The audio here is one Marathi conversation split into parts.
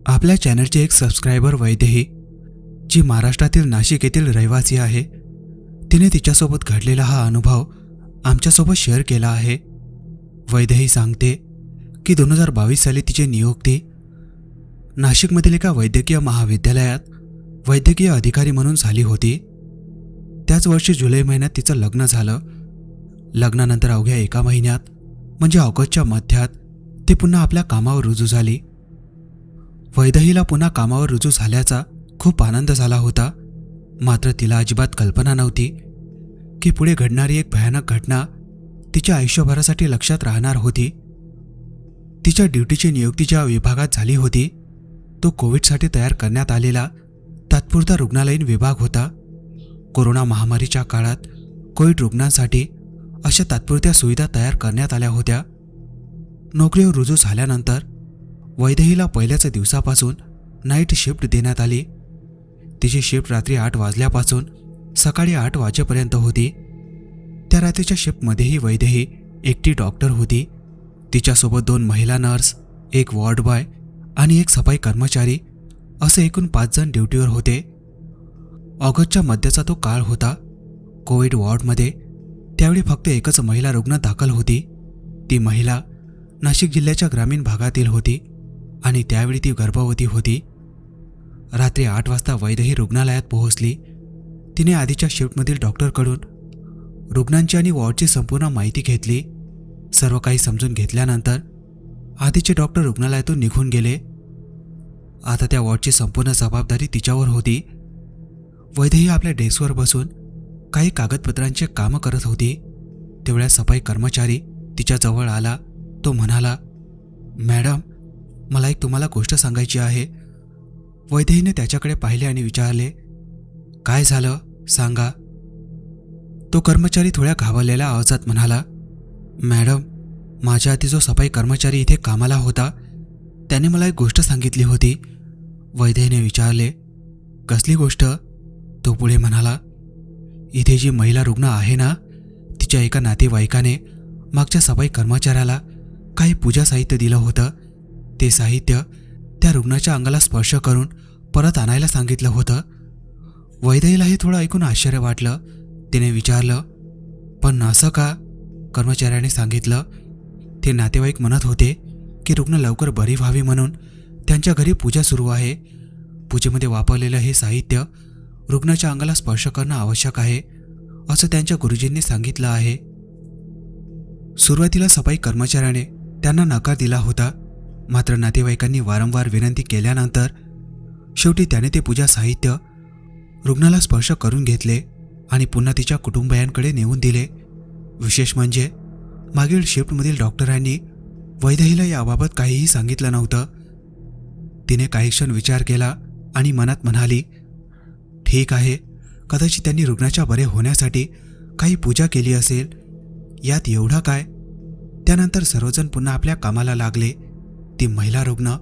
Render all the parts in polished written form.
आपल्या चॅनलचे एक सबस्क्रायबर वैदेही, जी महाराष्ट्रातील नाशिक येथील रहिवासी आहे, तिने तिच्यासोबत घडलेला हा अनुभव आमच्यासोबत शेअर केला आहे. वैदेही सांगते की 2022 साली तिची नियुक्ती नाशिकमधील एका वैद्यकीय महाविद्यालयात वैद्यकीय अधिकारी म्हणून झाली होती. त्याच वर्षी जुलै महिन्यात तिचं लग्न झालं. लग्नानंतर अवघ्या एका महिन्यात म्हणजे ऑगस्टच्या मध्यात ती पुन्हा आपल्या कामावर रुजू झाली. वैदेहीला पुन्हा कामावर रुजू झाल्याचा खूप आनंद झाला होता. मात्र तिला अजिबात कल्पना नव्हती की पुढे घडणारी एक भयानक घटना तिच्या आयुष्यभरासाठी लक्षात राहणार होती. तिच्या ड्युटीची नियुक्ती ज्या विभागात झाली होती तो कोविडसाठी तयार करण्यात आलेला तात्पुरता रुग्णालयीन विभाग होता. कोरोना महामारीच्या काळात कोविड रुग्णांसाठी अशा तात्पुरत्या सुविधा तयार करण्यात आल्या होत्या. नोकरीवर रुजू झाल्यानंतर वैदेहीला पहिल्याच दिवसापासून नाईट शिफ्ट देण्यात आली. तिची शिफ्ट रात्री 8 वाजल्यापासून सकाळी 8 वाजेपर्यंत होती. त्या रात्रीच्या शिफ्टमध्येही वैदेही एकटी डॉक्टर होती. तिच्यासोबत 2 महिला नर्स, एक वॉर्ड बॉय आणि एक सफाई कर्मचारी असे एकूण 5 जण ड्युटीवर होते. ऑगस्टच्या मध्याचा तो काळ होता. कोविड वॉर्डमध्ये त्यावेळी फक्त एकच महिला रुग्ण दाखल होती. ती महिला नाशिक जिल्ह्याच्या ग्रामीण भागातील होती आणि त्यावेळी ती गर्भवती होती. रात्री 8 वाजता वैदेही रुग्णालयात पोहोचली. तिने आधीच्या शिफ्टमधील डॉक्टरकडून रुग्णांची आणि वॉर्डची संपूर्ण माहिती घेतली. सर्व काही समजून घेतल्यानंतर आधीचे डॉक्टर रुग्णालयातून निघून गेले. आता त्या वॉर्डची संपूर्ण जबाबदारी तिच्यावर होती. वैदेही आपल्या डेस्कवर बसून काही कागदपत्रांचे कामं करत होती. तेवढ्या सफाई कर्मचारी तिच्या जवळ आला. तो म्हणाला, मॅडम, मला एक तुम्हाला गोष्ट सांगायची आहे. वैदेहीने त्याच्याकडे पाहिले आणि विचारले, काय झालं सांगा. तो कर्मचारी थोड्या घाबरलेल्या आवाजात म्हणाला, मॅडम, माझ्या आधी जो सफाई कर्मचारी इथे कामाला होता त्याने मला एक गोष्ट सांगितली होती. वैदेहीने विचारले, कसली गोष्ट. तो पुढे म्हणाला, इथे जी महिला रुग्ण आहे ना, तिच्या एका नातेवाईकाने मागच्या सफाई कर्मचाऱ्याला काही पूजा साहित्य दिलं होतं. ते साहित्य त्या रुग्णाच्या अंगाला स्पर्श करून परत आणायला सांगितलं होतं. वैदेहीला हे थोडं ऐकून आश्चर्य वाटलं. तिने विचारलं, पण असं का. कर्मचाऱ्याने सांगितलं, ते नातेवाईक म्हणत होते की रुग्ण लवकर बरी व्हावी म्हणून त्यांच्या घरी पूजा सुरू आहे. पूजेमध्ये वापरलेलं हे साहित्य रुग्णाच्या अंगाला स्पर्श करणं आवश्यक आहे असं त्यांच्या गुरुजींनी सांगितलं आहे. सुरुवातीला सफाई कर्मचाऱ्याने त्यांना नकार दिला होता. मात्र नातेवाईकांनी वारंवार विनंती केल्यानंतर शेवटी त्याने ते पूजा साहित्य रुग्णाला स्पर्श करून घेतले आणि पुन्हा तिच्या कुटुंबियांकडे नेऊन दिले. विशेष म्हणजे मागील शिफ्टमधील डॉक्टरांनी वैदेहीला याबाबत काहीही सांगितलं नव्हतं. तिने काही क्षण विचार केला आणि मनात म्हणाली, ठीक आहे, कदाचित त्यांनी रुग्णाच्या बरे होण्यासाठी काही पूजा केली असेल, यात एवढं काय. त्यानंतर सर्वजण पुन्हा आपल्या कामाला लागले. ती महिला रुग्ण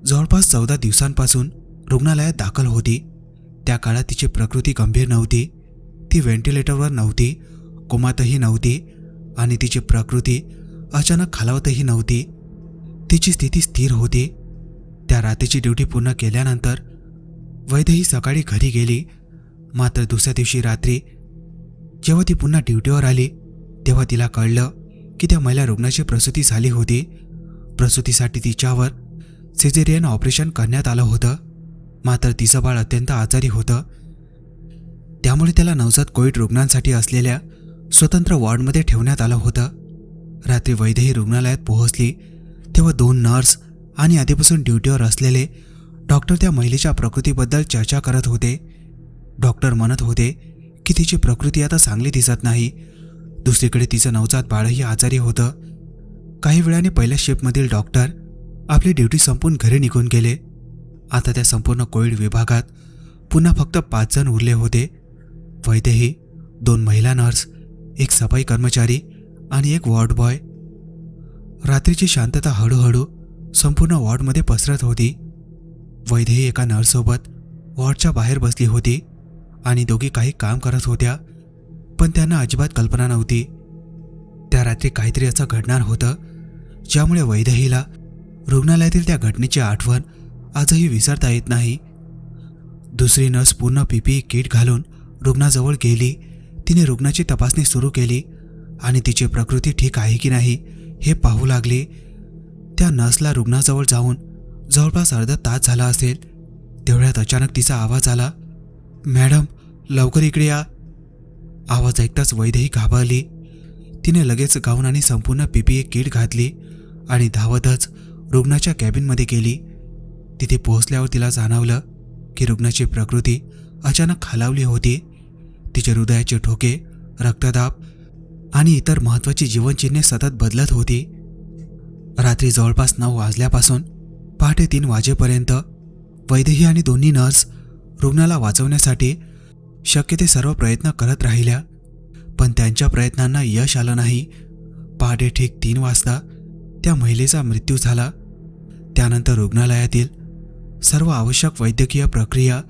जवळपास 14 दिवसांपासून रुग्णालयात दाखल होती. त्या काळात तिची प्रकृती गंभीर नव्हती. ती व्हेंटिलेटरवर नव्हती, कोमातही नव्हती आणि तिची प्रकृती अचानक खालावतही नव्हती. तिची स्थिती स्थिर होती. त्या रात्रीची ड्युटी पूर्ण केल्यानंतर वैदेही सकाळी घरी गेली. मात्र दुसऱ्या दिवशी रात्री जेव्हा ती पुन्हा ड्युटीवर आली तेव्हा तिला कळलं की त्या महिला रुग्णाची प्रसूती झाली होती. प्रसूतीसाठी तिच्यावर सिझेरियन ऑपरेशन करण्यात आलं होतं. मात्र तिचं बाळ अत्यंत आजारी होतं. त्यामुळे त्याला नवजात कोविड रुग्णांसाठी असलेल्या स्वतंत्र वॉर्डमध्ये ठेवण्यात आलं होतं. रात्री वैदेही रुग्णालयात पोहोचली तेव्हा 2 नर्स आणि आधीपासून ड्युटीवर असलेले डॉक्टर त्या महिलेच्या प्रकृतीबद्दल चर्चा करत होते. डॉक्टर म्हणत होते की तिची प्रकृती आता चांगली दिसत नाही. दुसरीकडे तिचं नवजात बाळही आजारी होतं. काही वेळाने पहिल्या शिफ्टमधील डॉक्टर आपली ड्युटी संपून घरी निघून गेले. आता त्या संपूर्ण कोविड विभागात पुन्हा फक्त 5 जण उरले होते. वैदेही, 2 महिला नर्स, एक सफाई कर्मचारी आणि एक वॉर्ड बॉय. रात्रीची शांतता हळूहळू संपूर्ण वॉर्डमध्ये पसरत होती. वैदेही एका नर्ससोबत वॉर्डच्या बाहेर बसली होती आणि दोघी काही काम करत होत्या, पण त्यांना अजिबात कल्पना नव्हती. त्या रात्री काहीतरी असं घडणार होतं ज्यामुळे वैदेहीला रुग्णालयातील त्या घटनेची आठवण आजही विसरता येत नाही. दुसरी नर्स पूर्ण PPE किट घालून रुग्णाजवळ गेली. तिने रुग्णाची तपासणी सुरू केली आणि तिची प्रकृती ठीक आहे की नाही हे पाहू लागली. त्या नर्सला रुग्णाजवळ जाऊन जवळपास अर्धा तास झाला असेल. तेवढ्यात अचानक तिचा आवाज आला, "मॅडम, लवकर इकडे या." आवाज ऐकताच वैदेही घाबरली. तिने लगेच गाऊन आणि संपूर्ण PPE किट घातली आणि धावतच रुग्णाच्या कॅबिनमध्ये गेली. तिथे पोहोचल्यावर तिला जाणवलं की रुग्णाची प्रकृती अचानक खालावली होती. तिचे हृदयाचे ठोके, रक्तदाब आणि इतर महत्त्वाची जीवनचिन्हे सतत बदलत होती. रात्री जवळपास 9 वाजल्यापासून पहाटे 3 वाजेपर्यंत वैदेही आणि दोन्ही नर्स रुग्णाला वाचवण्यासाठी शक्य ते सर्व प्रयत्न करत राहिल्या, पण त्यांच्या प्रयत्नांना यश आलं नाही. पहाटे ठीक 3 वाजता त्या महिलेचा मृत्यू झाला. त्यानंतर रुग्णालयातील सर्व आवश्यक वैद्यकीय प्रक्रिया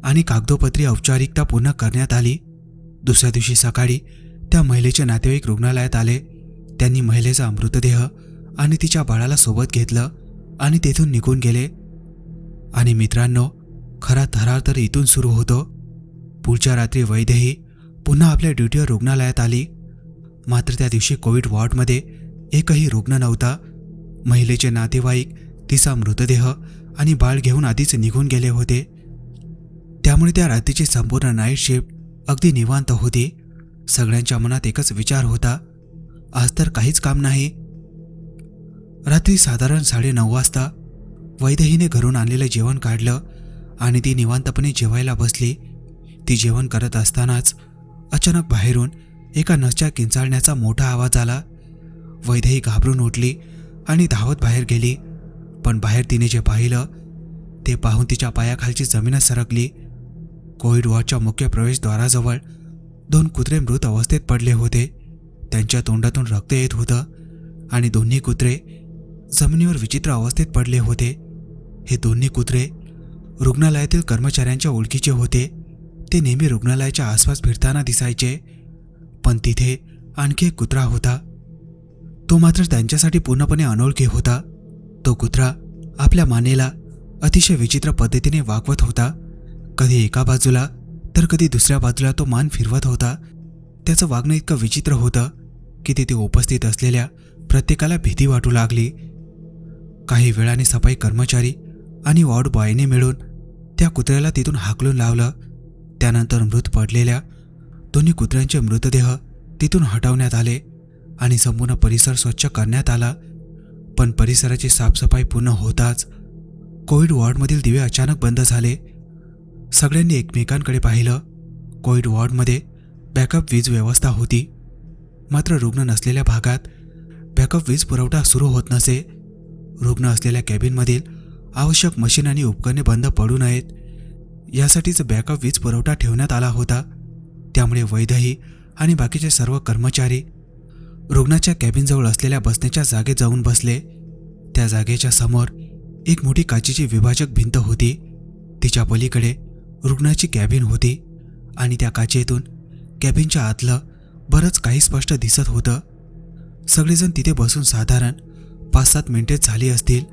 आणि कागदोपत्री औपचारिकता पूर्ण करण्यात आली. दुसऱ्या दिवशी सकाळी त्या महिलेचे नातेवाईक रुग्णालयात आले. त्यांनी महिलेचा मृतदेह आणि तिच्या बाळाला सोबत घेतलं आणि तेथून निघून गेले. आणि मित्रांनो, खरा थरार तर इथून सुरू होतो. पुढच्या रात्री वैदेही पुन्हा आपल्या ड्युटीवर रुग्णालयात आली. मात्र त्या दिवशी कोविड वॉर्डमध्ये एकही रुग्ण नव्हता. महिलेचे नातेवाईक तिचा मृतदेह आणि बाळ घेऊन आधीच निघून गेले होते. त्यामुळे त्या रात्रीची संपूर्ण नाईट शिफ्ट अगदी निवांत होती. सगळ्यांच्या मनात एकच विचार होता, आज तर काहीच काम नाही. रात्री साधारण 9:30 वाजता वैदेहीने घरून आणलेलं जेवण काढलं आणि ती निवांतपणे जेवायला बसली. ती जेवण करत असतानाच अचानक बाहेरून एका नसच्या किंचाळण्याचा मोठा आवाज आला. वैदेही घाबरून उठली आणि धावत बाहेर गेली. पण बाहेर तिने जे पाहिलं ते पाहून तिच्या पायाखालची जमीनच सरकली. कोविड वॉर्डच्या मुख्य प्रवेशद्वाराजवळ 2 कुत्रे मृत अवस्थेत पडले होते. त्यांच्या तोंडातून रक्त येत होतं आणि दोन्ही कुत्रे जमिनीवर विचित्र अवस्थेत पडले होते. हे दोन्ही कुत्रे रुग्णालयातील कर्मचाऱ्यांच्या ओळखीचे होते. ते नेहमी रुग्णालयाच्या आसपास फिरताना दिसायचे. पण तिथे आणखी एक कुत्रा होता. तो मात्र त्यांच्यासाठी पूर्णपणे अनोळखी होता. तो कुत्रा आपल्या मानेला अतिशय विचित्र पद्धतीने वाकवत होता. कधी एका बाजूला तर कधी दुसऱ्या बाजूला तो मान फिरवत होता. त्याचं वागणं इतकं विचित्र होतं की तिथे उपस्थित असलेल्या प्रत्येकाला भीती वाटू लागली. काही वेळाने सफाई कर्मचारी आणि वॉर्ड बॉयने मिळून त्या कुत्र्याला तिथून हाकलून लावलं. त्यानंतर मृत पडलेल्या दोन्ही कुत्र्यांचे मृतदेह तिथून हटवण्यात आले आणि संपूर्ण परिसर स्वच्छ करण्यात आला. पण परिसराची साफसफाई पूर्ण होताच कोविड वॉर्डमधील दिवे अचानक बंद झाले. सगळ्यांनी एकमेकांकडे पाहिलं. कोविड वॉर्डमध्ये बॅकअप वीज व्यवस्था होती, मात्र रुग्ण नसलेल्या भागात बॅकअप वीज पुरवठा सुरू होत नसे. रुग्ण असलेल्या कॅबिनमधील आवश्यक मशीन आणि उपकरणे बंद पडू नयेत यासाठीच बॅकअप वीज पुरवठा ठेवण्यात आला होता. त्यामुळे वैदेही आणि बाकीचे सर्व कर्मचारी रुग्णाच्या कॅबिनजवळ असलेल्या बसण्याच्या जागेत जाऊन बसले. त्या जागेच्या समोर एक मोठी काचेची विभाजक भिंत होती. तिच्या पलीकडे रुग्णाची कॅबिन होती आणि त्या काचेतून कॅबिनच्या आतलं बरंच काही स्पष्ट दिसत होतं. सगळेजण तिथे बसून साधारण 5-7 मिनिटेच झाली असतील.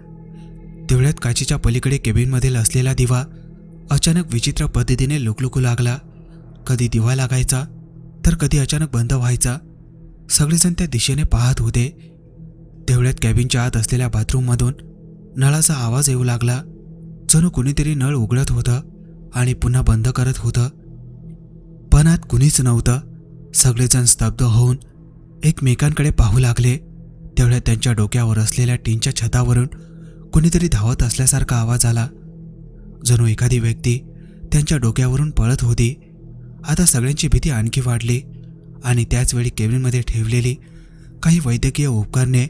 तेवढ्यात काचेच्या पलीकडे कॅबिनमधील असलेला दिवा अचानक विचित्र पद्धतीने लुकलुकू लागला. कधी दिवा लागायचा तर कधी अचानक बंद व्हायचा. सगळेजण त्या दिशेने पाहत होते. तेवढ्यात कॅबिनच्या आत असलेल्या बाथरूममधून नळाचा आवाज येऊ लागला. जणू कुणीतरी नळ उघडत होतं आणि पुन्हा बंद करत होतं. पण आत कुणीच नव्हतं. सगळेजण स्तब्ध होऊन एकमेकांकडे पाहू लागले. तेवढ्यात त्यांच्या डोक्यावर असलेल्या टीनच्या छतावरून कुणीतरी धावत असल्यासारखा आवाज आला. जणू एखादी व्यक्ती त्यांच्या डोक्यावरून पळत होती. आता सगळ्यांची भीती आणखी वाढली आणि त्याचवेळी केबिनमध्ये ठेवलेली काही वैद्यकीय उपकरणे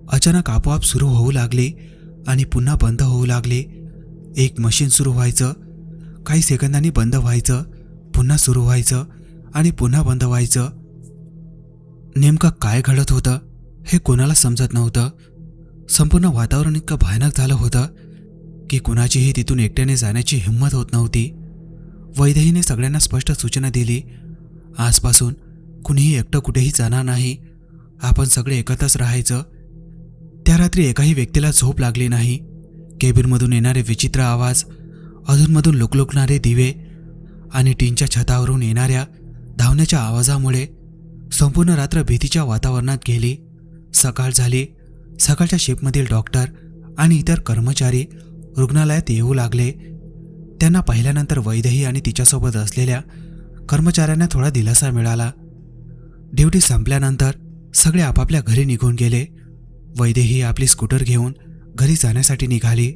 अचानक आपोआप सुरू होऊ लागली आणि पुन्हा बंद होऊ लागली. एक मशीन सुरू व्हायचं, काही सेकंदांनी बंद व्हायचं, पुन्हा सुरू व्हायचं आणि पुन्हा बंद व्हायचं. नेमकं काय घडत होतं हे कोणाला समजत नव्हतं. संपूर्ण वातावरण इतकं भयानक झालं होतं की कुणाचीही तिथून एकट्याने जाण्याची हिंमत होत नव्हती. वैदेहीने सगळ्यांना स्पष्ट सूचना दिली, आजपासून कुणीही एकटं कुठेही जाणार नाही, आपण सगळे एकत्रच राहायचं. त्या रात्री एकाही व्यक्तीला झोप लागली नाही. केबिनमधून येणारे विचित्र आवाज, अधूनमधून लुकलुकणारे दिवे आणि टीनच्या छतावरून येणाऱ्या धावण्याच्या आवाजामुळे संपूर्ण रात्र भीतीच्या वातावरणात गेली. सकाळ झाली. सकाळच्या शिफ्टमधील डॉक्टर आणि इतर कर्मचारी रुग्णालयात येऊ लागले. त्यांना पाहिल्यानंतर वैदेही आणि तिच्यासोबत असलेल्या कर्मचाऱ्यांना थोडा दिलासा मिळाला. ड्युटी संपल्यानंतर सगळे आपापल्या घरी निघून गेले. वैदेही आपली स्कूटर घेऊन घरी जाण्यासाठी निघाली.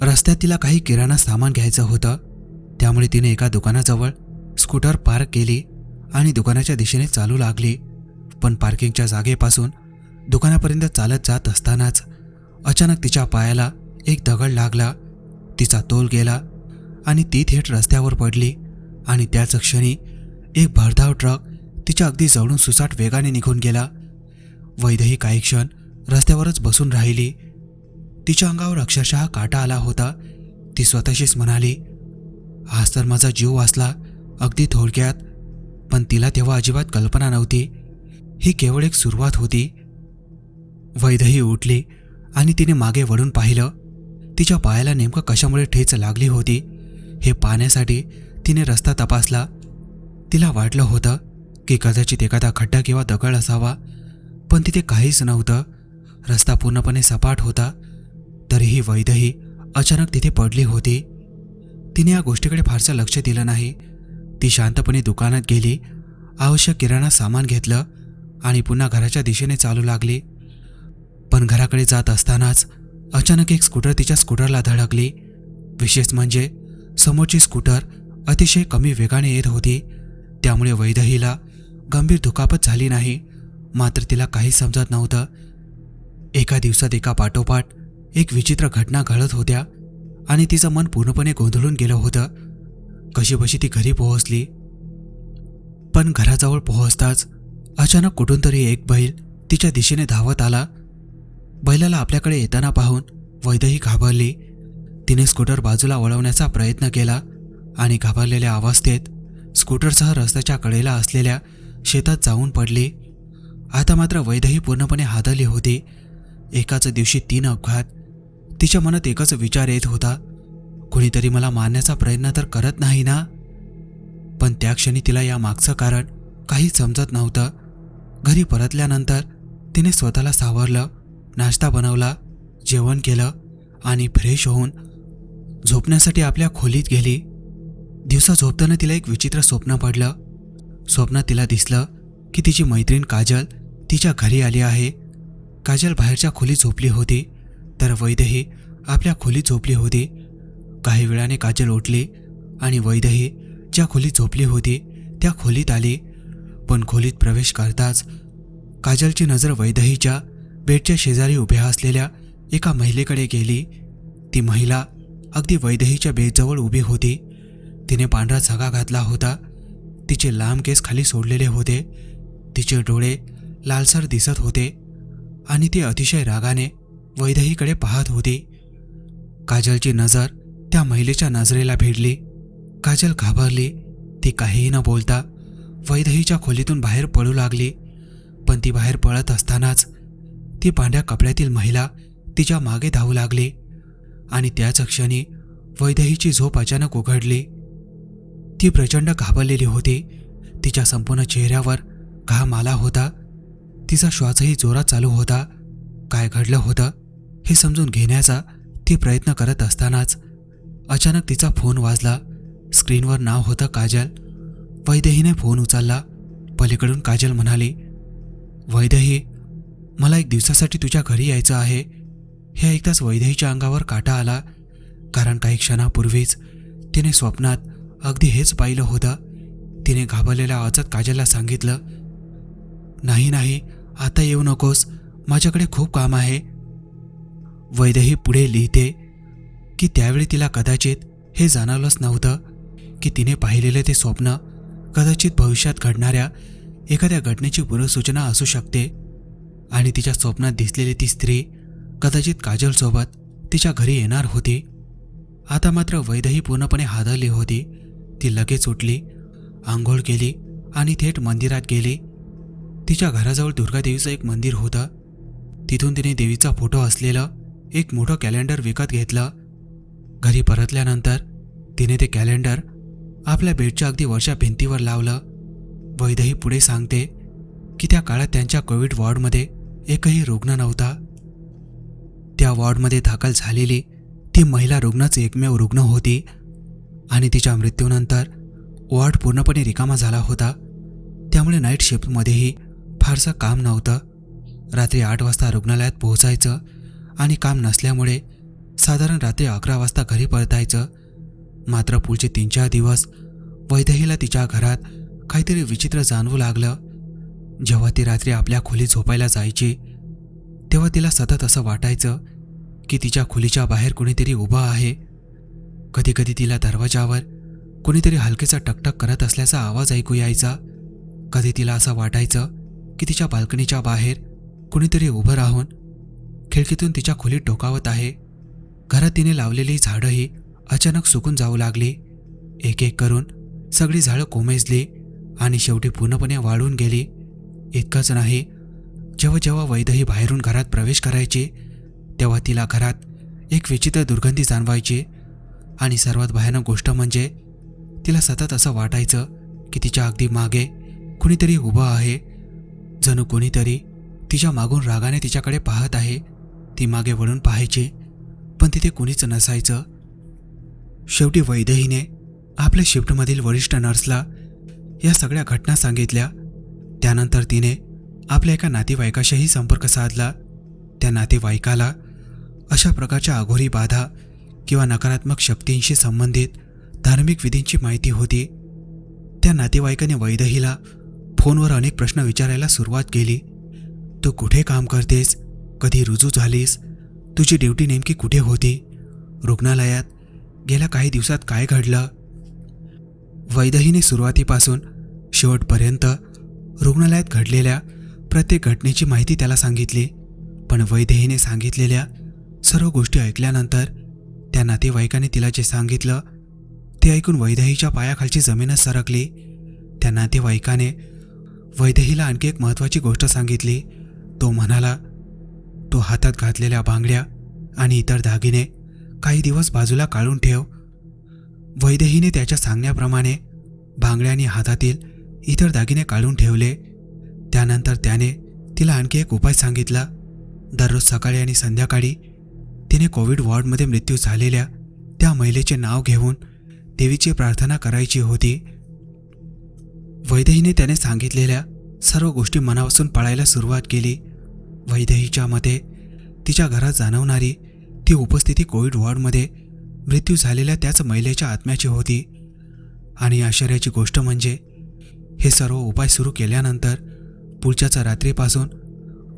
रस्त्यात तिला काही किराणा सामान घ्यायचं होतं, त्यामुळे तिने एका दुकानाजवळ स्कूटर पार्क केली आणि दुकानाच्या दिशेने चालू लागली. पण पार्किंगच्या जागेपासून दुकानापर्यंत चालत जात असतानाच अचानक तिच्या पायाला एक दगड लागला. तिचा तोल गेला आणि ती थेट रस्त्यावर पडली आणि त्याच क्षणी एक भरधाव ट्रक तिच्या अगदी जवळून सुसाट वेगाने निघून गेला. वैदेही काही क्षण रस्त्यावरच बसून राहिली. तिच्या अंगावर अक्षरशः काटा आला होता. ती स्वतःशीच म्हणाली, आज तर माझा जीव वाचला, अगदी थोडक्यात. पण तिला तेव्हा अजिबात कल्पना नव्हती, ही केवळ एक सुरुवात होती. वैदेही उठली आणि तिने मागे वळून पाहिलं. तिच्या पायाला नेमकं कशामुळे ठेच लागली होती हे पाहण्यासाठी तिने रस्ता तपासला. तिला वाटलं होतं की कदाचित एखादा खड्डा किंवा दगड असावा, पण तिथे काहीच नव्हतं. रस्ता पूर्णपणे सपाट होता. तरीही वैदेही अचानक तिथे पडली होती. तिने या गोष्टीकडे फारसं लक्ष दिलं नाही. ती शांतपणे दुकानात गेली, आवश्यक किराणा सामान घेतलं आणि पुन्हा घराच्या दिशेने चालू लागली. पण घराकडे जात असतानाच अचानक एक स्कूटर तिच्या स्कूटरला धडकली. विशेष म्हणजे समोरची स्कूटर अतिशय कमी वेगाने येत होती, त्यामुळे वैदेहीला गंभीर दुखापत झाली नाही. मात्र तिला काही समजत नव्हतं. एका दिवसात एका पाठोपाठ एक विचित्र घटना घडत होत्या आणि तिचं मन पूर्णपणे गोंधळून गेलं होतं. कशीबशी ती घरी पोहोचली. पण घराजवळ पोहोचताच अचानक कुठून तरी एक बैल तिच्या दिशेने धावत आला. बैलाला आपल्याकडे येताना पाहून वैदेही घाबरली. तिने स्कूटर बाजूला वळवण्याचा प्रयत्न केला आणि घाबरलेल्या अवस्थेत स्कूटरसह रस्त्याच्या कडेला असलेल्या शेतात जाऊन पडली. आता मात्र वैदेही पूर्णपणे हादरली होती. एकाच दिवशी 3 अपघात. तिच्या मनात एकच विचार येत होता, कुणीतरी मला मारण्याचा प्रयत्न तर करत नाही ना? पण त्या क्षणी तिला या मागचं कारण काही समजत नव्हतं. घरी परतल्यानंतर तिने स्वतःला सावरलं, नाश्ता बनवला, जेवण केलं आणि फ्रेश होऊन झोपण्यासाठी आपल्या खोलीत गेली. दिवसा झोपताना तिला एक विचित्र स्वप्न पडलं. स्वप्नात तिला दिसलं की तिची मैत्रीण काजल तिच्या घरी आली आहे. काजल बाहेरच्या खोलीत झोपली होती, तर वैदेही आपल्या खोलीत झोपली होती. काही वेळाने काजल उठली आणि वैदेही ज्या खोलीत झोपली होती त्या खोलीत आली. पण खोलीत प्रवेश करताच काजलची नजर वैदेहीच्या बेडच्या शेजारी उभ्या असलेल्या एका महिलेकडे गेली. ती महिला अगदी वैदेहीच्या बेडजवळ उभी होती. तिने पांढरा झगा घातला होता. तिचे लांब केस खाली सोडलेले होते. तिचे डोळे लालसर दिसत होते आणि ती अतिशय रागाने वैदेहीकडे पाहत होती. काजलची नजर त्या महिलेच्या नजरेला भिडली. काजल घाबरली. ती काहीही न बोलता वैदेहीच्या खोलीतून बाहेर पळू लागली. पण ती बाहेर पळत असतानाच ती पांढऱ्या कपड्यातील महिला तिच्या मागे धावू लागली आणि त्याच क्षणी वैदेहीची झोप अचानक उघडली. ती प्रचंड घाबरलेली होती. तिच्या संपूर्ण चेहऱ्यावर घाम आला होता. तिचा श्वासही जोरात चालू होता. काय घडलं होतं हे समजून घेण्याचा ती प्रयत्न करत असतानाच अचानक तिचा फोन वाजला. स्क्रीनवर नाव होतं काजल. वैदेहीने फोन उचलला. पलीकडून काजल म्हणाली, वैदेही, मला 1 दिवसासाठी तुझ्या घरी यायचं आहे. हे ऐकताच वैदेहीच्या अंगावर काटा आला, कारण काही क्षणापूर्वीच तिने स्वप्नात अगदी हेच पाहिलं होतं. तिने घाबरलेल्या आवाजात काजलला सांगितलं, नाही नाही, आता येऊ नकोस, माझ्याकडे खूप काम आहे. वैदेही पुढे लिहिते की त्यावेळी तिला कदाचित हे जाणवलंच नव्हतं की तिने पाहिलेले ते स्वप्न कदाचित भविष्यात घडणाऱ्या एखाद्या घटनेची पूर्वसूचना असू शकते आणि तिच्या स्वप्नात दिसलेली ती स्त्री कदाचित काजलसोबत तिच्या घरी येणार होती. आता मात्र वैदेही पूर्णपणे हादरली होती. ती लगेच उठली, आंघोळ केली आणि थेट मंदिरात गेली. तिच्या घराजवळ दुर्गादेवीचं एक मंदिर होतं. तिथून तिने देवीचा फोटो असलेलं एक मोठं कॅलेंडर विकत घेतलं. घरी परतल्यानंतर तिने ते कॅलेंडर आपल्या बेडच्या अगदी वरच्या भिंतीवर लावलं. वैदेही पुढे सांगते की त्या काळात त्यांच्या कोविड वॉर्डमध्ये एकही रुग्ण नव्हता. त्या वॉर्डमध्ये दाखल झालेली ती महिला रुग्णच एकमेव रुग्ण होती आणि तिच्या मृत्यूनंतर वॉर्ड पूर्णपणे रिकामा झाला होता. त्यामुळे नाईट शिफ्टमध्येही फारसं काम नव्हतं. रात्री 8 वाजता रुग्णालयात पोहोचायचं आणि काम नसल्यामुळे साधारण रात्री 11 वाजता घरी परतायचं. मात्र पुढचे 3-4 दिवस वैदेहीला तिच्या घरात काहीतरी विचित्र जाणवू लागलं. जेव्हा ती रात्री आपल्या खोलीत झोपायला जायची तेव्हा तिला सतत असं वाटायचं की तिच्या खोलीच्या बाहेर कोणीतरी उभं आहे. कधीकधी तिला दरवाजावर कोणीतरी हलकेसा टकटक करत असल्याचा आवाज ऐकू यायचा. कधी तिला असं वाटायचं की तिच्या बाल्कनीच्या बाहेर कोणीतरी उभं राहून खिडकीतून तिच्या खोलीत डोकावत आहे. घरात तिने लावलेली झाडंही अचानक सुकून जाऊ लागली. एक एक करून सगळी झाडं कोमेजली आणि शेवटी पूर्णपणे वाळून गेली. इतकंच नाही, जेव्हा जेव्हा वैदेही बाहेरून घरात प्रवेश करायची तेव्हा तिला घरात एक विचित्र दुर्गंधी जाणवायची. आणि सर्वात भयानक गोष्ट म्हणजे तिला सतत असं वाटायचं की तिच्या अगदी मागे कुणीतरी उभं आहे. जणू कोणीतरी तिच्या मागून रागाने तिच्याकडे पाहत आहे. ती मागे वळून पाहायची पण तिथे कुणीच नसायचं. शेवटी वैदेहीने आपल्या शिफ्टमधील वरिष्ठ नर्सला या सगळ्या घटना सांगितल्या. त्यानंतर तिने आपल्या एका नातेवाईकाशीही संपर्क साधला. त्या नातेवाईकाला अशा प्रकारच्या अघोरी बाधा किंवा नकारात्मक शक्तींशी संबंधित धार्मिक विधींची माहिती होती. त्या नातेवाईकाने वैदेहीला फोनवर अनेक प्रश्न विचारायला सुरुवात केली. तू कुठे काम करतेस? कधी रुजू झालीस? तुझी ड्युटी नेमकी कुठे होती? रुग्णालयात गेल्या काही दिवसात काय घडलं? वैदेहीने सुरुवातीपासून शेवटपर्यंत रुग्णालयात घडलेल्या प्रत्येक घटनेची माहिती त्याला सांगितली. पण वैदेहीने सांगितलेल्या सर्व गोष्टी ऐकल्यानंतर त्या नातेवाईकाने तिला जे सांगितलं ते ऐकून वैदेहीच्या पायाखालची जमीनच सरकली. त्या नातेवाईकाने वैदेहीला आणखी एक महत्त्वाची गोष्ट सांगितली. तो म्हणाला, तो हातात घातलेल्या बांगड्या आणि इतर दागिने काही दिवस बाजूला काढून ठेव. वैदेहीने त्याच्या सांगण्याप्रमाणे बांगड्या आणि हातातील इतर दागिने काढून ठेवले. त्यानंतर त्याने तिला आणखी एक उपाय सांगितला. दररोज सकाळी आणि संध्याकाळी तिने कोविड वॉर्डमध्ये मृत्यू झालेल्या त्या महिलेचे नाव घेऊन देवीची प्रार्थना करायची होती. वैदेहीने त्याने सांगितलेल्या सर्व गोष्टी मनापासून पाळायला सुरुवात केली. वैदेहीच्या मते तिच्या घरात जाणवणारी ती उपस्थिती कोविड वॉर्डमध्ये मृत्यू झालेल्या त्याच महिलेच्या आत्म्याची होती. आणि आश्चर्याची गोष्ट म्हणजे हे सर्व उपाय सुरू केल्यानंतर पुढच्याच रात्रीपासून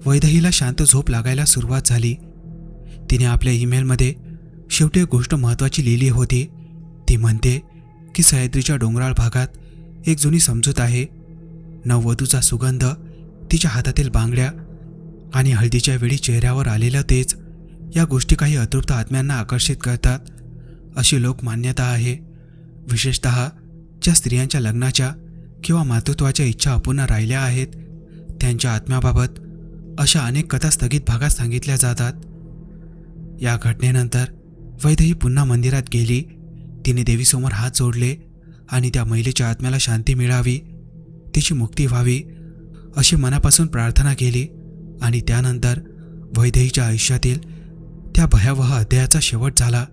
वैदेहीला शांत झोप लागायला सुरुवात झाली. तिने आपल्या ईमेलमध्ये शेवटी एक गोष्ट महत्त्वाची लिहिली होती. ती म्हणते की सह्याद्रीच्या डोंगराळ भागात एक जुनी समजूत आहे. नववधूचा सुगंध, तिच्या हातातील बांगड्या आणि हळदीच्या वेळी चेहऱ्यावर आलेलं तेज या गोष्टी काही अतृप्त आत्म्यांना आकर्षित करतात अशी लोकमान्यता आहे. विशेषतः ज्या स्त्रियांच्या लग्नाच्या किंवा मातृत्वाच्या इच्छा अपूर्ण राहिल्या आहेत त्यांच्या आत्म्याबाबत अशा अनेक कथा स्थगित भागात सांगितल्या जातात. या घटनेनंतर वैदेही पुन्हा मंदिरात गेली. तिने देवीसमोर हात जोडले आणि त्या महिलेच्या आत्म्याला शांती मिळावी, तिची मुक्ती व्हावी अशी मनापासून प्रार्थना केली. आणि त्यानंतर वैदेहीच्या आयुष्यातील त्या भयावह अध्यायाचा शेवट झाला.